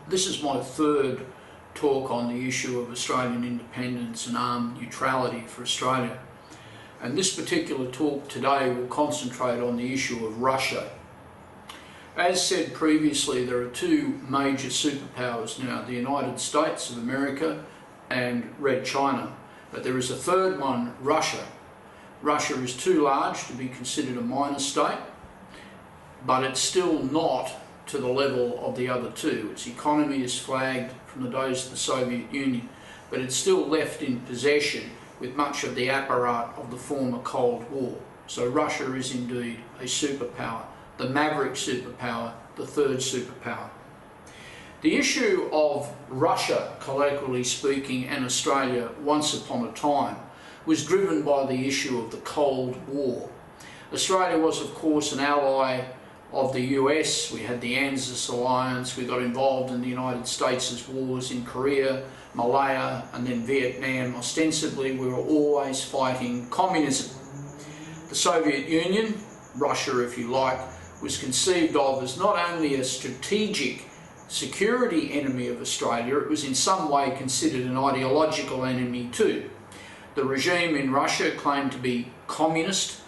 This is my third talk on the issue of Australian independence and armed neutrality for Australia. And this particular talk today will concentrate on the issue of Russia. As said previously, there are two major superpowers now, the United States of America and Red China. But there is a third one, Russia. Russia is too large to be considered a minor state, but it's still not to the level of the other two. Its economy is flagged from the days of the Soviet Union, but it's still left in possession with much of the apparat of the former Cold War. So Russia is indeed a superpower, the maverick superpower, the third superpower. The issue of Russia, colloquially speaking, and Australia once upon a time was driven by the issue of the Cold War. Australia was, of course, an ally of the US. We had the ANZUS alliance. We got involved in the United States' wars in Korea, Malaya, and then Vietnam. Ostensibly, we were always fighting communism. The Soviet Union, Russia if you like, was conceived of as not only a strategic security enemy of Australia, it was in some way considered an ideological enemy too. The regime in Russia claimed to be communist.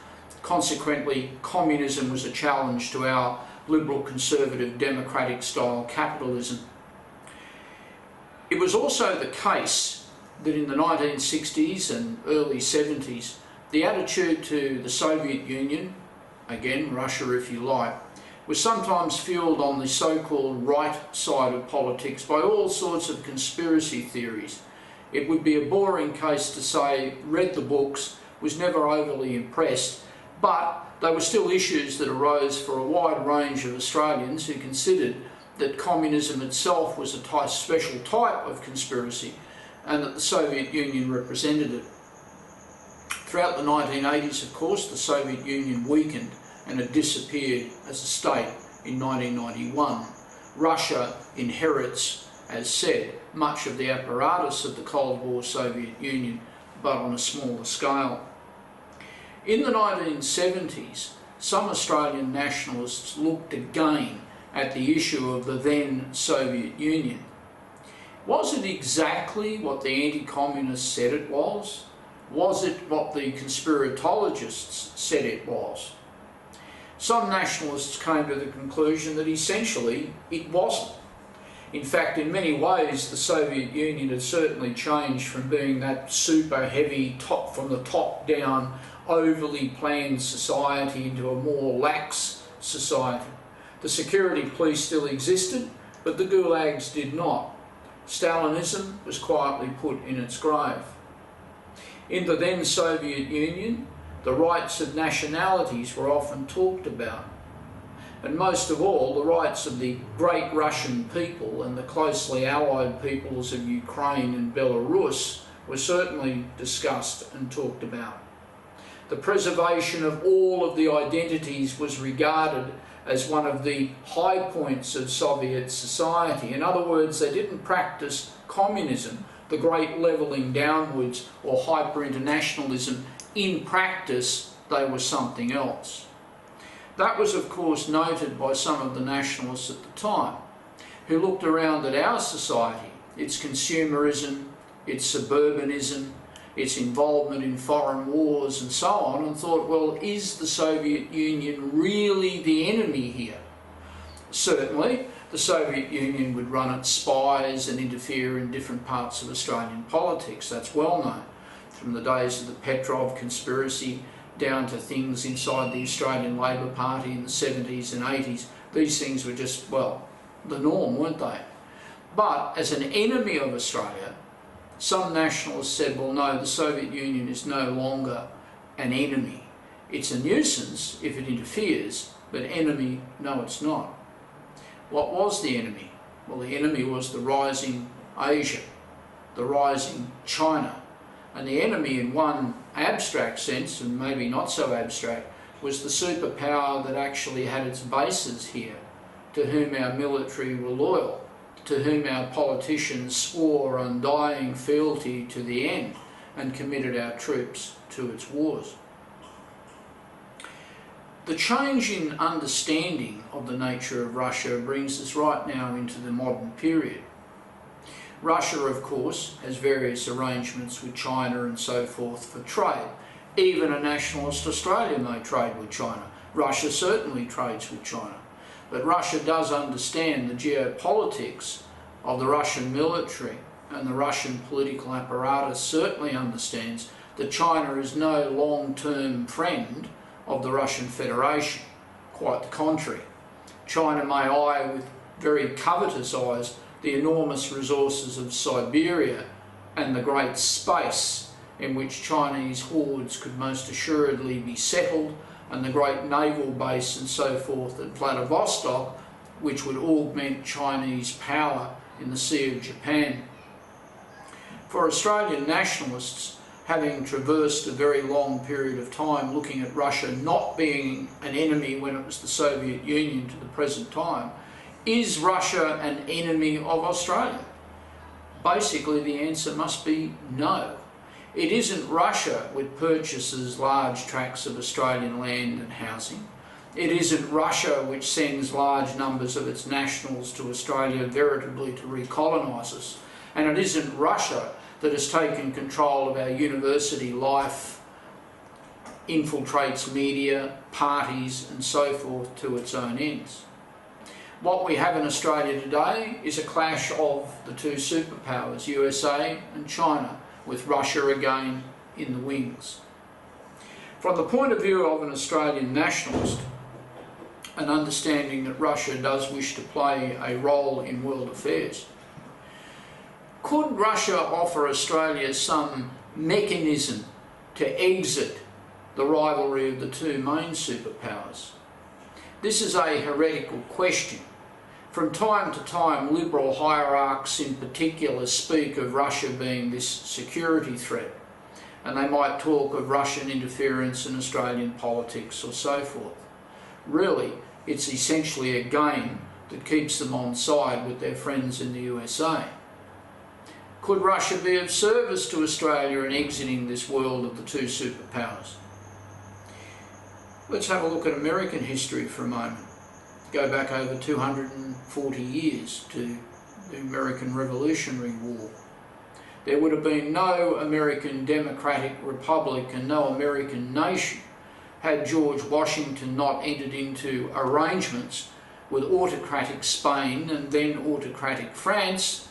Consequently, communism was a challenge to our liberal, conservative, democratic style capitalism. It was also the case that in the 1960s and early 70s, the attitude to the Soviet Union, again Russia if you like, was sometimes fueled on the so-called right side of politics by all sorts of conspiracy theories. It would be a boring case to say, read the books, was never overly impressed, but they were still issues that arose for a wide range of Australians who considered that communism itself was a special type of conspiracy and that the Soviet Union represented it. Throughout the 1980s, of course, the Soviet Union weakened and it disappeared as a state in 1991. Russia inherits, as said, much of the apparatus of the Cold War Soviet Union, but on a smaller scale. In the 1970s, some Australian nationalists looked again at the issue of the then Soviet Union. Was it exactly what the anti-communists said it was? Was it what the conspiratologists said it was? Some nationalists came to the conclusion that essentially it wasn't. In fact, in many ways, the Soviet Union had certainly changed from being that super heavy, from the top down, overly planned society into a more lax society. The security police still existed, but the gulags did not. Stalinism was quietly put in its grave. In the then Soviet Union, the rights of nationalities were often talked about. And most of all, the rights of the great Russian people and the closely allied peoples of Ukraine and Belarus were certainly discussed and talked about. The preservation of all of the identities was regarded as one of the high points of Soviet society. In other words, they didn't practice communism, the great levelling downwards or hyper-internationalism. In practice, they were something else. That was, of course, noted by some of the nationalists at the time, who looked around at our society, its consumerism, its suburbanism, its involvement in foreign wars and so on, and thought, well, is the Soviet Union really the enemy here? Certainly, the Soviet Union would run its spies and interfere in different parts of Australian politics. That's well known, from the days of the Petrov conspiracy down to things inside the Australian Labor Party in the 70s and 80s. These things were just, well, the norm, weren't they? But as an enemy of Australia, some nationalists said, well, no, the Soviet Union is no longer an enemy. It's a nuisance if it interferes, but enemy, no, it's not. What was the enemy? Well, the enemy was the rising Asia, the rising China. And the enemy, in one abstract sense, and maybe not so abstract, was the superpower that actually had its bases here, to whom our military were loyal, to whom our politicians swore undying fealty to the end and committed our troops to its wars. The change in understanding of the nature of Russia brings us right now into the modern period. Russia, of course, has various arrangements with China and so forth for trade. Even a nationalist Australia may trade with China. Russia certainly trades with China. But Russia does understand the geopolitics of the Russian military, and the Russian political apparatus certainly understands that China is no long-term friend of the Russian Federation. Quite the contrary. China may eye with very covetous eyes the enormous resources of Siberia and the great space in which Chinese hordes could most assuredly be settled, and the great naval base and so forth at Vladivostok, which would augment Chinese power in the Sea of Japan. For Australian nationalists, having traversed a very long period of time looking at Russia not being an enemy when it was the Soviet Union to the present time, is Russia an enemy of Australia? Basically, the answer must be no. It isn't Russia which purchases large tracts of Australian land and housing. It isn't Russia which sends large numbers of its nationals to Australia veritably to recolonise us. And it isn't Russia that has taken control of our university life, infiltrates media, parties and so forth to its own ends. What we have in Australia today is a clash of the two superpowers, USA and China, with Russia again in the wings. From the point of view of an Australian nationalist, an understanding that Russia does wish to play a role in world affairs, could Russia offer Australia some mechanism to exit the rivalry of the two main superpowers? This is a heretical question. From time to time, liberal hierarchs in particular speak of Russia being this security threat, and they might talk of Russian interference in Australian politics or so forth. Really, it's essentially a game that keeps them on side with their friends in the USA. Could Russia be of service to Australia in exiting this world of the two superpowers? Let's have a look at American history for a moment. Go back over 240 years to the American Revolutionary War. There would have been no American Democratic Republic and no American nation had George Washington not entered into arrangements with autocratic Spain and then autocratic France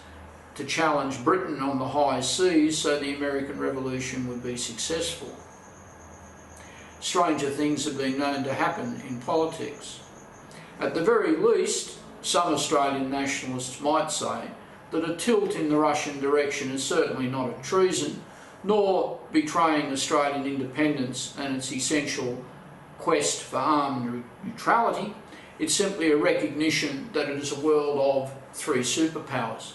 to challenge Britain on the high seas so the American Revolution would be successful. Stranger things have been known to happen in politics. At the very least, some Australian nationalists might say that a tilt in the Russian direction is certainly not a treason, nor betraying Australian independence and its essential quest for armed neutrality. It's simply a recognition that it is a world of three superpowers.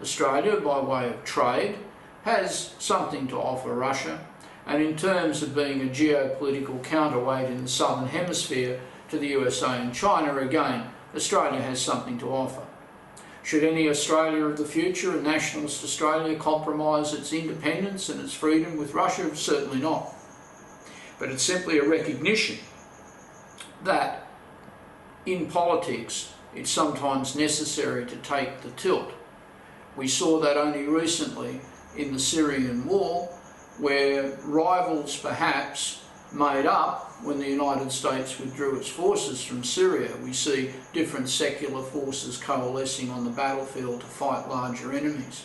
Australia, by way of trade, has something to offer Russia, and in terms of being a geopolitical counterweight in the Southern Hemisphere to the USA and China, again, Australia has something to offer. Should any Australia of the future, a nationalist Australia, compromise its independence and its freedom with Russia? Certainly not. But it's simply a recognition that in politics it's sometimes necessary to take the tilt. We saw that only recently in the Syrian war, where rivals perhaps made up when the United States withdrew its forces from Syria. We see different secular forces coalescing on the battlefield to fight larger enemies.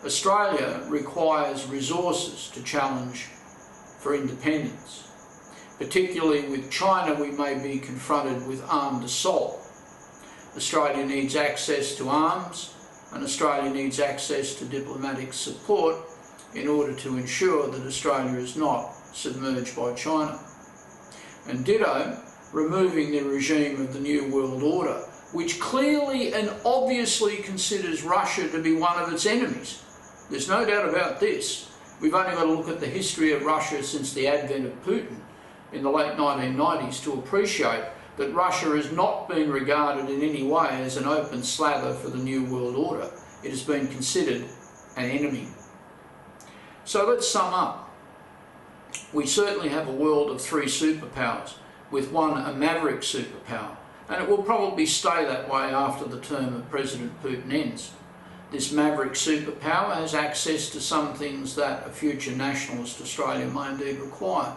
Australia requires resources to challenge for independence. Particularly with China, we may be confronted with armed assault. Australia needs access to arms, and Australia needs access to diplomatic support in order to ensure that Australia is not submerged by China. And ditto, removing the regime of the New World Order, which clearly and obviously considers Russia to be one of its enemies. There's no doubt about this. We've only got to look at the history of Russia since the advent of Putin in the late 1990s to appreciate that Russia has not been regarded in any way as an open slather for the New World Order. It has been considered an enemy. So let's sum up. We certainly have a world of three superpowers, with one a maverick superpower, and it will probably stay that way after the term of President Putin ends. This maverick superpower has access to some things that a future nationalist Australia may indeed require.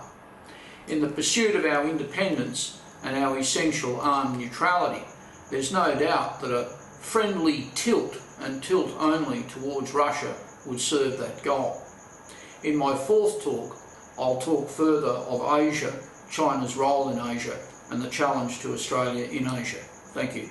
In the pursuit of our independence and our essential armed neutrality, there's no doubt that a friendly tilt, and tilt only, towards Russia would serve that goal. In my fourth talk, I'll talk further of Asia, China's role in Asia, and the challenge to Australia in Asia. Thank you.